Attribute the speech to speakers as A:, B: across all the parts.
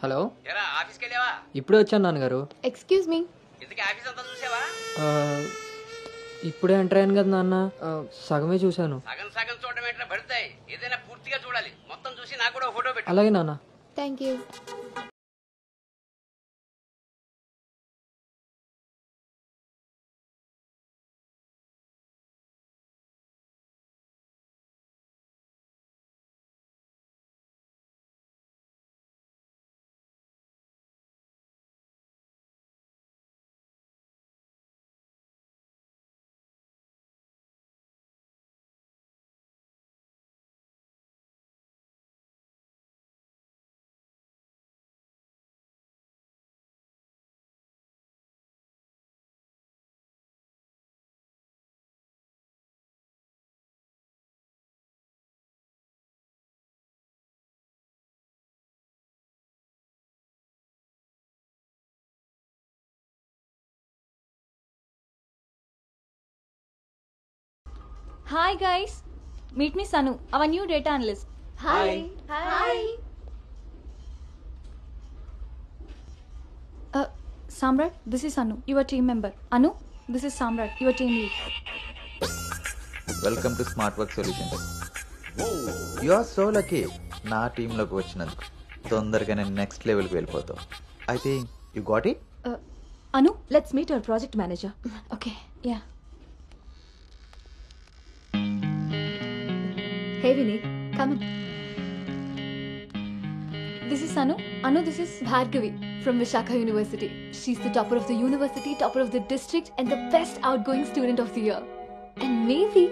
A: Hello,
B: ఎరా ఆఫీస్కి వెళ్ళావా?
A: ఇప్పుడే వచ్చాను నాన్నగారు.
C: Excuse me.
B: ఇంతకీ ఆఫీస్ అంతా చూసావా?
A: ఆ, ఇప్పుడే ఎంటర్ అయ్యాను కదా నాన్న. సగమే చూశాను.
B: సగం సగం చూడడం ఏంటో పడతాయి. ఏదైనా పూర్తిగా చూడాలి. మొత్తం చూసి నాకు కూడా ఫోటో పెట్టు.
A: అలాగే నాన్న.
C: Thank you.
D: Hi guys, meet me Sanu, our new data analyst.
C: Hi. Hi.
D: Samrat, this is Anu, your team member. Anu, this is Samrat, your team lead.
E: Welcome to smart work solutions. You are so lucky నా టీంలోకి వచ్చినందుకు. తొందరగానే next లెవెల్కి వెళ్ళిపోతావు. I think you got it.
D: Anu,
C: Let's meet our project manager.
D: okay, yeah.
C: Hey Vinay, come in.
D: This is Anu. Anu, this is
C: Bhargavi from Vishakha University. She's the topper of the university, topper of the district, and the best outgoing student of the year. And maybe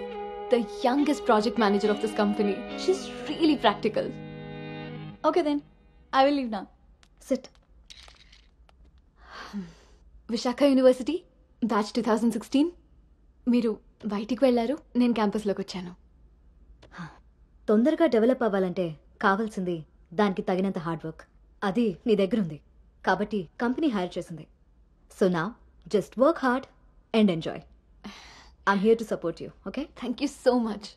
C: the youngest project manager of this company. She's really practical.
D: okay then. I will leave now.
C: Sit. Vishakha University, batch 2016. మీరు బయటికి వెళ్ళారు, నేను క్యాంపస్లోకి వచ్చాను.
F: తొందరగా develop అవ్వాలంటే కావాల్సింది దానికి తగినంత హార్డ్ వర్క్. అది నీ దగ్గర ఉంది కాబట్టి కంపెనీ హైర్ చేసింది. సో నా just work hard and enjoy. I'm here to support you. Okay,
C: thank you so much.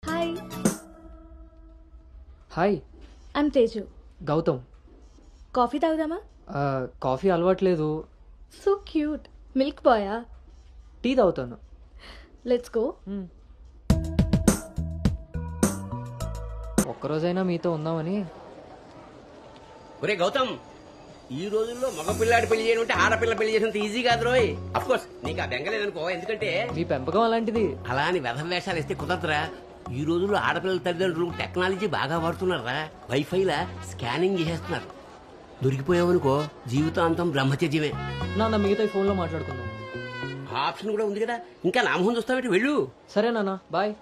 F: Hi,
A: hi,
F: I'm Teju.
A: Gautham.
F: Coffee తాగుదామా?
A: కాఫీ అలవాట్లేదు.
F: So cute. మిల్క్ బాయా?
A: టీ తాగుతాను.
F: Let's go.
A: ఒక్కరోజైనా మీతో ఉందామని.
B: ఒరే గౌతమ్, ఈ రోజుల్లో మగ పిల్లాడి పెళ్లి చేయడం అంటే ఆడపిల్ల పెళ్లి చేసినంత ఈజీ కాదు రోయ్. అఫ్ కోర్స్ నీకు ఆ బెంగలేదనుకో, ఎందుకంటే
A: మీ పెంపకం అలాంటిది.
B: అలా అని వెధ వేషాలు వేస్తే కుదరదురా. ఈ రోజుల్లో ఆడపిల్లల తల్లిదండ్రులు టెక్నాలజీ బాగా వాడుతున్నారా. వైఫైలా స్కానింగ్ చేసేస్తున్నారు. దొరికిపోయావనుకో జీవితాంతం బ్రహ్మచర్యమే.
A: నాన్న, మిగతా ఈ ఫోన్లో మాట్లాడుకుందాం.
B: ఆ ఆప్షన్ కూడా ఉంది కదా. ఇంకా నా మొహం చూస్తావేంటి, వెళ్ళు.
A: సరే నాన్న, బాయ్.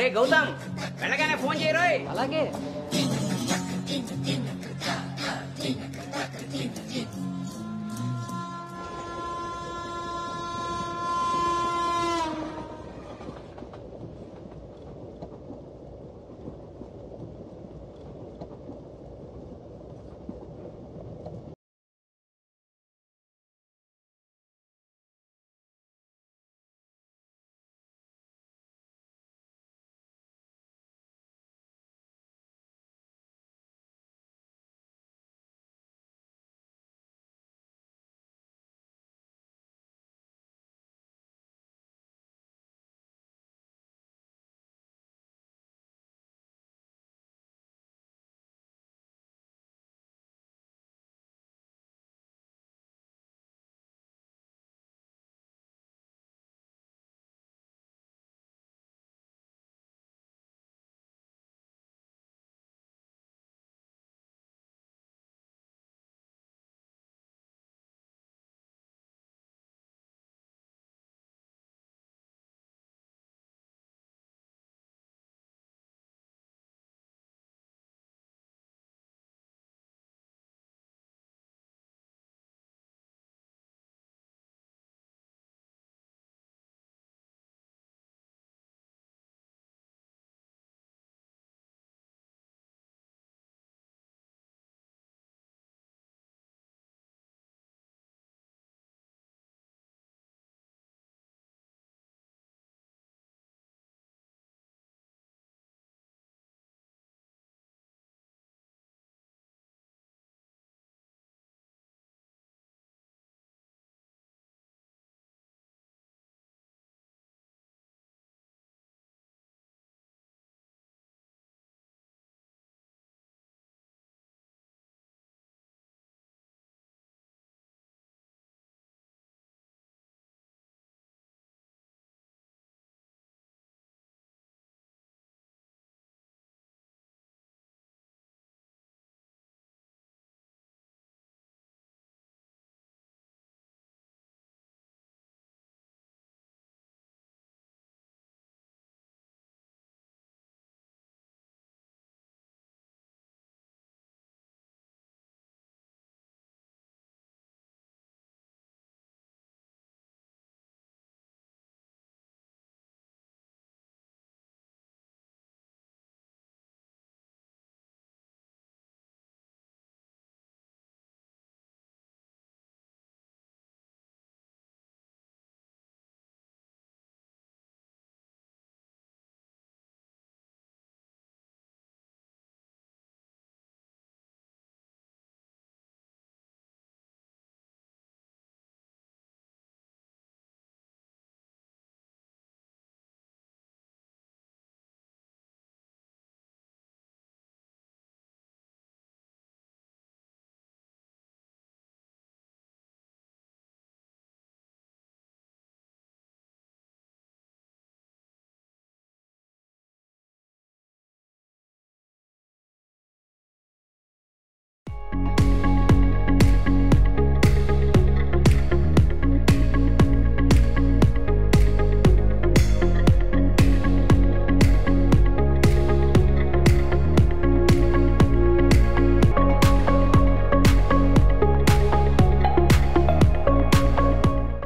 B: రే గౌతమ్, వెళ్ళగానే ఫోన్ చేయరోయ్.
A: అలాగే.